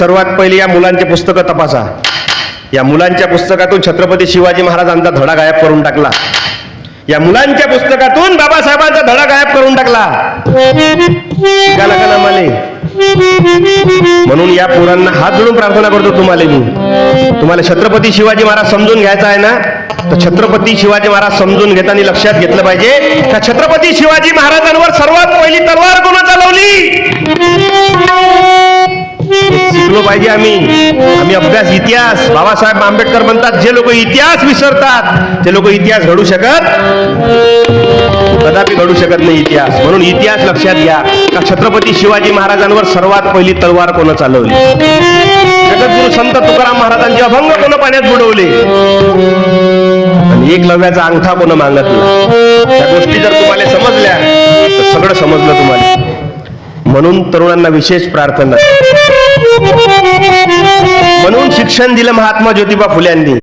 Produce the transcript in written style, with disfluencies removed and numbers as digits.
सर्वात पहिले या मुलांचे पुस्तकं तपासा. या मुलांच्या पुस्तकातून छत्रपती शिवाजी महाराजांचा धडा गायब करून टाकला. या मुलांच्या पुस्तकातून बाबासाहेबांचा धडा गायब करून टाकला. शिकायला का ना माले? म्हणून या पोरांना हात जोडून प्रार्थना करतो तुम्हाला छत्रपती शिवाजी महाराज समजून घ्यायचा आहे ना, तर छत्रपती शिवाजी महाराज समजून घेताना लक्षात घेतलं पाहिजे का छत्रपती शिवाजी महाराजांवर सर्वात पहिली तलवार कोण चालवली. शिकलो पाहिजे आम्ही अभ्यास इतिहास. बाबासाहेब आंबेडकर म्हणतात जे लोक इतिहास विसरतात ते लोक इतिहास घडू कदापि घडू शकत नाही इतिहास. म्हणून इतिहास लक्षात घ्या का छत्रपती शिवाजी महाराजांवर सर्वात पहिली तलवार कोण चालवली. जगद्गुरु संत तुकाराम महाराजांचे अभंग कोण पाण्यात बुडवले आणि एकलव्याचा अंगठा कोण मागितला. या गोष्टी जर तुम्हाला समजल्या तर सगळं समजलं तुम्हाला. म्हणून तरुणांना विशेष प्रार्थना. म्हणून शिक्षण दिलं महात्मा ज्योतिबा फुल्यांनी.